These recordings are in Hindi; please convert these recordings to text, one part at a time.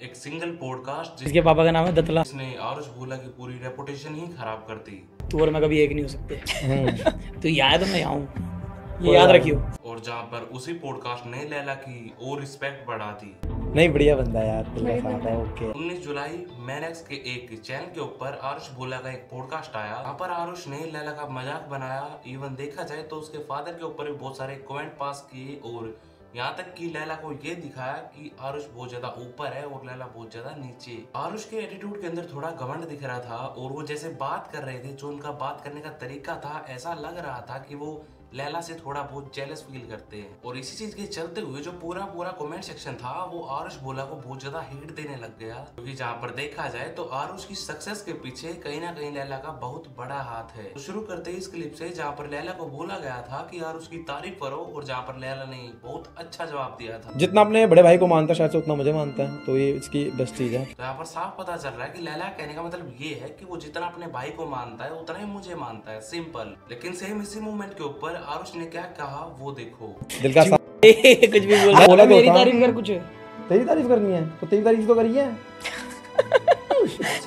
एक सिंगल पॉडकास्ट जिसके पापा का नाम है दतला, जिसने आरुष भोला की पूरी रेपुटेशन ही खराब कर दी। तू और मैं कभी एक नहीं हो सकते। तू यहाँ है तो मैं यहाँ हूँ, ये याद रखियो। और जहाँ पर उसी पॉडकास्ट ने लैला की और रिस्पेक्ट बढ़ा दी। नहीं, बढ़िया बंदा है यार, दिल का साफ है। ओके 19 जुलाई मैनेक्स के एक चैनल के ऊपर आरुष भोला का एक पॉडकास्ट आया। वहाँ पर आरुष ने लैला का मजाक बनाया। इवन देखा जाए तो उसके फादर के ऊपर भी बहुत सारे कमेंट पास किए और यहाँ तक कि लैला को ये दिखाया कि आरुष बहुत ज्यादा ऊपर है और लैला बहुत ज्यादा नीचे। आरुष के एटीट्यूड के अंदर थोड़ा घमंड दिख रहा था और वो जैसे बात कर रहे थे, जो उनका बात करने का तरीका था, ऐसा लग रहा था कि वो लैला से थोड़ा बहुत जेलस फील करते हैं। और इसी चीज के चलते हुए जो पूरा कमेंट सेक्शन था वो आरुष भोला को बहुत ज्यादा हिट देने लग गया। क्योंकि जहाँ पर देखा जाए तो आरुष की सक्सेस के पीछे कहीं ना कहीं लैला का बहुत बड़ा हाथ है। तो शुरू करते ही इस क्लिप से, जहाँ पर लैला को बोला गया था कि आरुष की तारीफ करो और जहाँ पर लैला ने बहुत अच्छा जवाब दिया था। जितना अपने बड़े भाई को मानता है शायद से उतना मुझे मानता है, तो ये इसकी बेस्ट चीज है। तो यहाँ पर साफ पता चल रहा है कि लैला कहने का मतलब ये है कि वो जितना अपने भाई को मानता है उतना ही मुझे मानता है, सिंपल। लेकिन सेम इसी मूवमेंट के ऊपर आरुष ने क्या कहा वो देखो। दिल का साफ। कुछ भी बोला, मेरी तारीफ कर। कुछ तेरी तारीफ करनी है तो तेरी तारीफ तो करी है।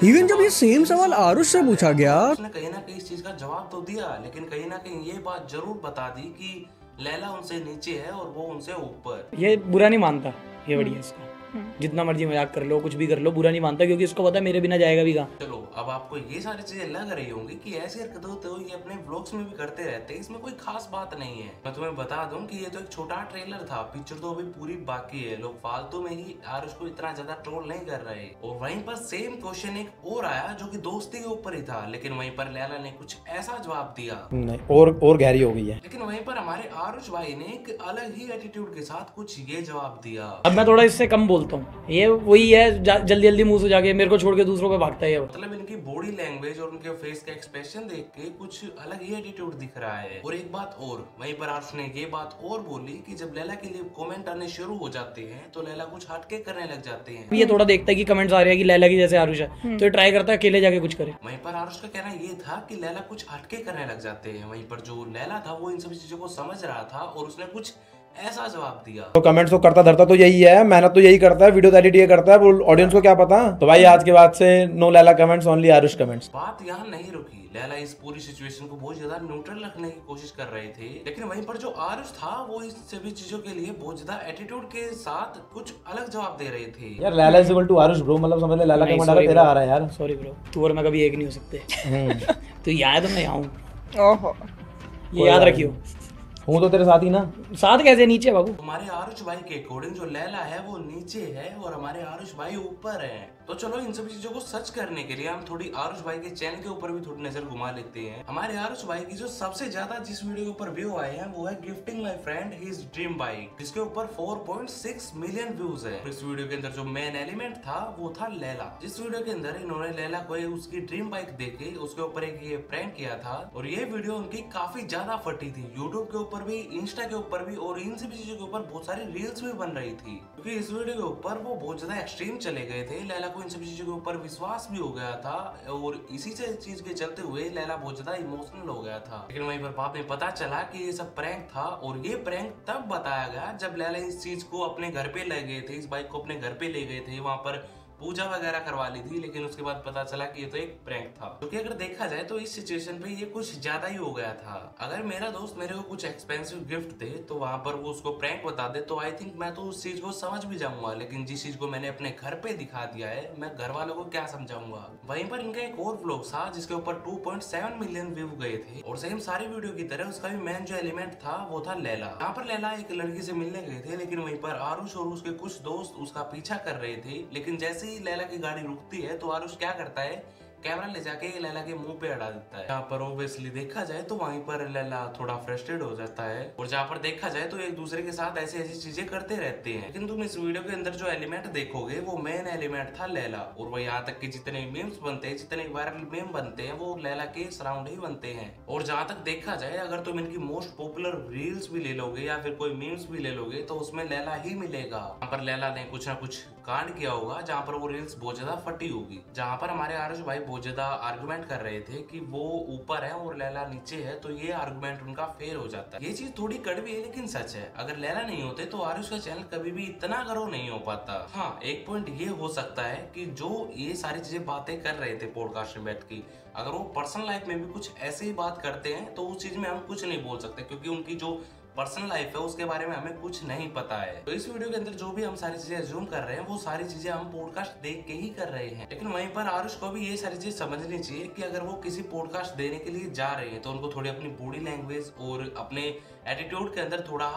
इवन जब ये सेम सवाल आरुष से पूछा गया, उसने कहीं ना कहीं इस चीज का जवाब तो दिया, लेकिन कहीं ना कहीं ये बात जरूर बता दी कि लैला उनसे नीचे है और वो उनसे ऊपर। ये बुरा नहीं मानता, ये बढ़िया इसका। जितना मर्जी मजाक कर लो, कुछ भी कर लो, बुरा नहीं मानता, क्योंकि इसको पता है मेरे बिना जाएगा भी कहाँ। चलो, अब आपको ये सारी चीजें लग रही होंगी कि ऐसी हरकतें तो ये अपने व्लॉग्स में भी करते रहते हैं, इसमें कोई खास बात नहीं है। मैं तुम्हें बता दूं कि ये तो एक छोटा ट्रेलर था, पिक्चर तो अभी पूरी बाकी है। लोग फालतू में ही आरुष को इतना ज्यादा ट्रोल नहीं कर रहे। और वहीं पर सेम क्वेश्चन एक और आया जो कि दोस्ती के ऊपर ही था, लेकिन वहीं पर लैला ने कुछ ऐसा जवाब दिया, नहीं और गहरी हो गई है। लेकिन वहीं पर हमारे आरुष भाई ने एक अलग ही एटीट्यूड के साथ कुछ ये जवाब दिया। अब मैं थोड़ा इससे कम बोलता हूँ, ये वही है जल्दी जल्दी मुंह से जाके मेरे को छोड़ के दूसरों पे भागता है। मतलब इनकी बॉडी लैंग्वेज और उनके फेस का एक्सप्रेशन देख के कुछ अलग ही एटीट्यूड दिख रहा है। और एक बात और, वहीं पर आरुष ने ये बात और बोली कि जब लैला के लिए कमेंट आने शुरू हो जाते हैं तो लैला कुछ हटके करने लग जाते हैं। ये थोड़ा देखता है कि कमेंट्स आ रहे हैं कि लैला की जैसे आरुष है, तो ये ट्राई करता है अकेले जाके कुछ करे। वहीं पर आरुष का कहना ये था कि लैला कुछ हटके करने लग जाते हैं। वहीं पर जो लैला था वो इन सभी चीजों को समझ रहा था और उसने कुछ ऐसा जवाब दिया। तो कमेंट्स तो करता धरता तो यही है, मेहनत तो यही करता है, वीडियो एडिट ये करता है, ऑडियंस को क्या पता। तो भाई आज के बाद से no Laila comments, only Aarush comments. बात यहाँ नहीं रुकी। लैला इस पूरी सिचुएशन को बहुत ज्यादा न्यूट्रल रखने की कोशिश कर रहे थे, लेकिन वहीं पर जो आरुष था वो इस सभी चीजों के लिए बहुत ज्यादा एटीट्यूड के साथ कुछ अलग जवाब दे रहे थे। यार Laila is equal to Aarush bro, मतलब समझ ले लैला का मंडा तेरा आ रहा है यार। सॉरी ब्रो, तू और मैं कभी एक नहीं हो सकते। तू यहाँ है तो मैं यहाँ हूँ। ओहो, ये याद रखियो। हूँ तो तेरे साथ ही ना। साथ कैसे, नीचे बाबू। हमारे आरुष भाई के अकॉर्डिंग जो लैला है वो नीचे है और हमारे आरुष भाई ऊपर है। तो चलो इन सभी चीजों को सच करने के लिए हम थोड़ी आरुष भाई के चैनल के ऊपर भी थोड़ी नजर घुमा लेते हैं। हमारे आरुष भाई की जो सबसे ज्यादा जिस वीडियो के ऊपर व्यू आए हैं वो है gifting my friend his dream bike, जिसके ऊपर 4.6 मिलियन व्यूज है। इस वीडियो के अंदर जो मेन एलिमेंट था वो था लैला। जिस वीडियो के अंदर इन्होंने लैला को उसकी ड्रीम बाइक देके उसके ऊपर एक ये प्रैंक किया था और ये वीडियो उनकी काफी ज्यादा फटी थी, यूट्यूब के ऊपर भी, इंस्टा के ऊपर भी, और इन सभी चीजों के ऊपर बहुत सारी रील्स भी बन रही थी। क्योंकि इस वीडियो के ऊपर वो बहुत ज्यादा एक्सट्रीम चले गए थे। लैला को इन सभी चीजों के ऊपर विश्वास भी हो गया था और इसी से चीज के चलते हुए लैला बहुत ज्यादा इमोशनल हो गया था। लेकिन वहीं पर बाद में पता चला कि ये सब प्रैंक था और ये प्रैंक तब बताया गया जब लैला इस चीज को अपने घर पे ले गए थे, इस बाइक को अपने घर पे ले गए थे, वहां पर पूजा वगैरह करवा ली थी। लेकिन उसके बाद पता चला कि ये तो एक प्रैंक था। क्योंकि अगर देखा जाए तो इस सिचुएशन पे ये कुछ ज्यादा ही हो गया था। अगर मेरा दोस्त मेरे को कुछ एक्सपेंसिव गिफ्ट दे तो वहां पर वो उसको प्रैंक बता दे तो आई थिंक मैं तो उस चीज को समझ भी जाऊंगा, लेकिन जिस चीज को मैंने अपने घर पे दिखा दिया है मैं घर वालों को क्या समझाऊंगा। वहीं पर इनका एक और व्लॉग था जिसके ऊपर 2.7 मिलियन व्यू गए थे और सेम सारी वीडियो की तरह उसका भी मेन जो एलिमेंट था वो था लैला। यहाँ पर लैला एक लड़की से मिलने गए थे, लेकिन वहीं पर आरुष और उसके कुछ दोस्त उसका पीछा कर रहे थे। लेकिन जैसे ही लैला की गाड़ी रुकती है तो आरुष क्या करता है, कैमरा ले जाके लैला के मुंह पे अड़ा देता है। यहाँ पर ऑब्वियसली देखा जाए तो वहीं पर लैला थोड़ा फ्रस्ट्रेट हो जाता है और जहाँ पर देखा जाए तो एक दूसरे के साथ ऐसी ऐसी चीजें करते रहते हैं। लेकिन तुम इस वीडियो के अंदर जो एलिमेंट देखोगे वो मेन एलिमेंट था लैला। और वो यहाँ तक कि जितने मीम्स बनते हैं, जितने वायरल मीम बनते हैं वो लैला के सराउंड ही बनते हैं। और जहाँ तक देखा जाए अगर तुम इनकी मोस्ट पॉपुलर रील्स भी ले लोगे या फिर कोई मीम्स भी ले लोगे तो उसमें लैला ही मिलेगा। यहाँ पर लैला ने कुछ ना कुछ कांड किया होगा जहाँ पर वो रील्स बहुत ज्यादा फटी होगी, जहाँ पर हमारे आरुष भाई बहुत ज्यादा आर्गुमेंट कर रहे थे कि वो ऊपर है और लैला नीचे है, तो ये आर्गुमेंट उनका फेल हो जाता है। ये चीज थोड़ी कड़वी है लेकिन सच है। अगर लैला नहीं होते तो आरुष का चैनल कभी भी इतना ग्रो नहीं हो पाता। हाँ, एक पॉइंट ये हो सकता है कि जो ये सारी चीजें बातें कर रहे थे पॉडकास्ट में बैठ के, अगर वो पर्सनल लाइफ में भी कुछ ऐसे ही बात करते हैं तो उस चीज में हम कुछ नहीं बोल सकते, क्योंकि उनकी जो पर्सनल लाइफ है उसके बारे में हमें कुछ नहीं पता है। तो इस वीडियो के अंदर जो भी हम सारी चीजें अज्यूम कर रहे हैं वो सारी चीजें हम पॉडकास्ट देख के ही कर रहे हैं। लेकिन वहीं पर आरुष को भी ये सारी चीज समझनी चाहिए कि अगर वो किसी पॉडकास्ट देने के लिए जा रहे हैं तो उनको थोड़ी अपनी बॉडी लैंग्वेज और अपने एटीट्यूड के अंदर थोड़ा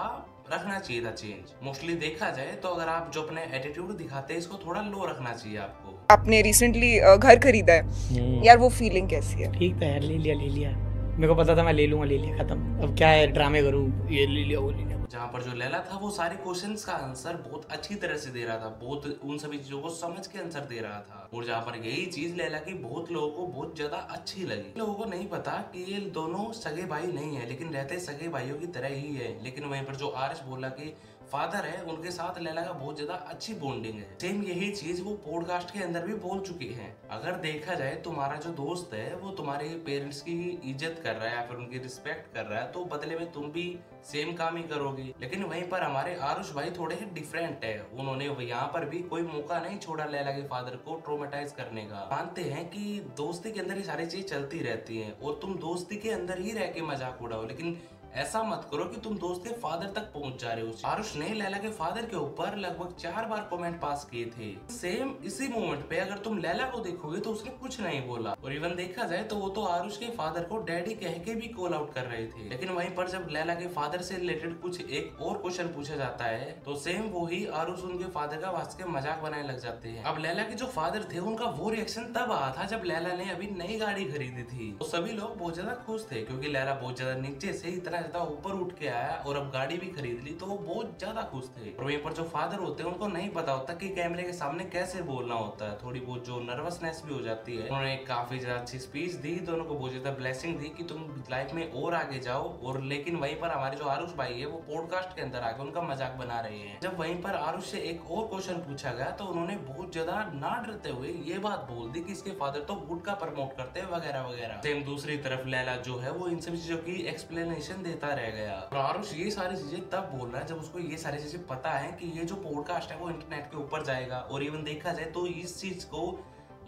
रखना चाहिए था चेंज। मोस्टली देखा जाए तो अगर आप जो अपने एटीट्यूड दिखाते हैं इसको थोड़ा लो रखना चाहिए आपको। आपने रिसेंटली घर खरीदा है यार, वो फीलिंग कैसी है? ठीक था यार, ले लिया। मेरे को पता था मैं ले लूंगा, ले लिया, खत्म। अब क्या है ड्रामे करूँ, ये ले लिया वो ले लिया। जहाँ पर जो लैला था वो सारे क्वेश्चंस का आंसर बहुत अच्छी तरह से दे रहा था, बहुत उन सभी चीजों को समझ के आंसर दे रहा था। और जहाँ पर यही चीज लैला की बहुत लोगों को बहुत ज्यादा अच्छी लगी। लोगों को नहीं पता कि ये दोनों सगे भाई नहीं है, लेकिन रहते सगे भाइयों की तरह ही है। लेकिन वहीं पर जो आरुष बोला कि फादर है, उनके साथ लैला का बहुत ज्यादा अच्छी बॉन्डिंग है। सेम यही चीज वो पॉडकास्ट के अंदर भी बोल चुके हैं। अगर देखा जाए तुम्हारा जो दोस्त है वो तुम्हारे पेरेंट्स की इज्जत कर रहा है या फिर उनकी रिस्पेक्ट कर रहा है, तो बदले में तुम भी सेम काम ही करोगे। लेकिन वहीं पर हमारे आरुष भाई थोड़े ही डिफरेंट है। उन्होंने यहाँ पर भी कोई मौका नहीं छोड़ा लैला के फादर को ट्रोमेटाइज करने का। मानते हैं कि दोस्ती के अंदर ये सारी चीज चलती रहती है और तुम दोस्ती के अंदर ही रह के मजाक उड़ाओ, लेकिन ऐसा मत करो कि तुम दोस्त के फादर तक पहुंच जा रहे हो। आरुष ने लैला के फादर के ऊपर लगभग 4 बार कमेंट पास किए थे। सेम इसी मोमेंट पे अगर तुम लैला को देखोगे तो उसने कुछ नहीं बोला, और इवन देखा जाए तो वो तो आरुष के फादर को डैडी कह के भी कॉल आउट कर रहे थे। लेकिन वहीं पर जब लैला के फादर से रिलेटेड कुछ एक और क्वेश्चन पूछा जाता है तो सेम वही आरुष उनके फादर का वास्ते मजाक बनाने लग जाते हैं। अब लैला के जो फादर थे उनका वो रिएक्शन तब आया था जब लैला ने अभी नई गाड़ी खरीदी थी। तो सभी लोग बहुत ज्यादा खुश थे क्योंकि लैला बहुत ज्यादा नीचे से इतना ज्यादा ऊपर उठ के आया और अब गाड़ी भी खरीद ली, तो वो बहुत ज्यादा खुश थे। और वहीं पर जो फादर होते हैं उनको नहीं पता होता कि कैमरे के सामने कैसे बोलना होता है, थोड़ी बहुत जो नर्वसनेस भी हो जाती है। उन्होंने काफी ज्यादा अच्छी स्पीच दी, दोनों को बहुत ज्यादा ब्लेसिंग दी कि तुम लाइफ में और आगे जाओ। और लेकिन वहीं पर हमारे जो आरुष भाई है वो पॉडकास्ट के अंदर आके उनका मजाक बना रहे हैं। जब वहीं पर आरुष से एक और क्वेश्चन पूछा गया तो उन्होंने बहुत ज्यादा ना डरते हुए ये बात बोल दी कि इसके फादर तो गुटखा प्रमोट करते हैं वगैरह वगैरह। सेम दूसरी तरफ लैला जो है वो इन सभी चीजों की एक्सप्लेनेशन देता रह गया। और आरुष ये सारी चीजें तब बोल रहा है जब उसको ये सारी चीजें पता है कि ये जो पॉडकास्ट है वो इंटरनेट के ऊपर जाएगा। और इवन देखा जाए तो इस चीज को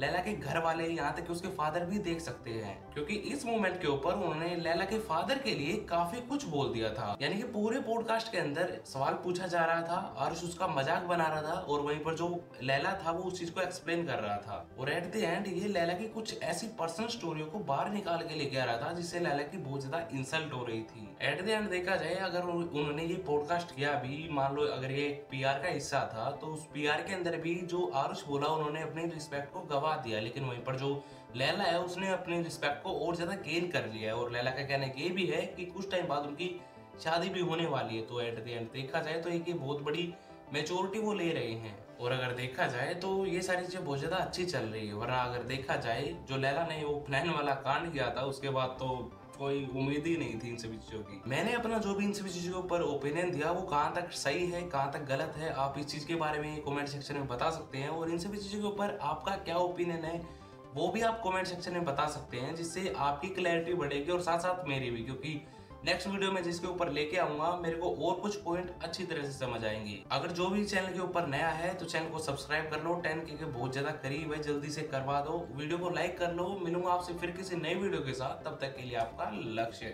लैला के घर वाले, यहाँ तक कि उसके फादर भी देख सकते हैं, क्योंकि इस मोमेंट के ऊपर उन्होंने लैला के फादर के लिए काफी कुछ बोल दिया था। यानी कि पूरे पॉडकास्ट के अंदर सवाल पूछा जा रहा था, आरुष उसका मजाक बना रहा था और वहीं पर जो लैला था वो उस चीज को एक्सप्लेन कर रहा था। और एट द एंड ये लैला की कुछ ऐसी पर्सनल स्टोरियों को बाहर निकाल के लेके आ रहा था जिससे लैला की बहुत ज्यादा इंसल्ट हो रही थी। एट द एंड देखा जाए अगर उन्होंने ये पॉडकास्ट किया भी, मान लो अगर ये पीआर का हिस्सा था, तो उस पीआर के अंदर भी जो आरुष बोला उन्होंने अपनी रिस्पेक्ट को गवा दिया। लेकिन वहीं पर जो लैला है उसने अपनी रिस्पेक्ट को और ज्यादा गेन कर लिया है। और लैला का कहना ये भी है कि कुछ टाइम बाद उनकी शादी भी होने वाली है। तो एट द एंड देखा जाए तो एक बहुत बड़ी मेच्योरिटी वो ले रहे हैं। और अगर देखा जाए तो ये सारी चीजें बहुत ज्यादा अच्छी चल रही है। वरना अगर देखा जाए जो लैला ने वो प्लान वाला कांड किया था उसके बाद तो कोई उम्मीद ही नहीं थी इन सभी चीजों की। मैंने अपना जो भी इन सभी चीजों के ऊपर ओपिनियन दिया वो कहाँ तक सही है कहाँ तक गलत है आप इस चीज के बारे में कमेंट सेक्शन में बता सकते हैं। और इन सभी चीजों के ऊपर आपका क्या ओपिनियन है वो भी आप कमेंट सेक्शन में बता सकते हैं, जिससे आपकी क्लैरिटी बढ़ेगी और साथ साथ मेरी भी, क्योंकि नेक्स्ट वीडियो में जिसके ऊपर लेके आऊंगा मेरे को और कुछ पॉइंट अच्छी तरह से समझ आएंगे। अगर जो भी चैनल के ऊपर नया है तो चैनल को सब्सक्राइब कर लो, 10K के बहुत ज्यादा करीब है, जल्दी से करवा दो। वीडियो को लाइक कर लो। मिलूंगा आपसे फिर किसी नई वीडियो के साथ, तब तक के लिए आपका लक्ष्य।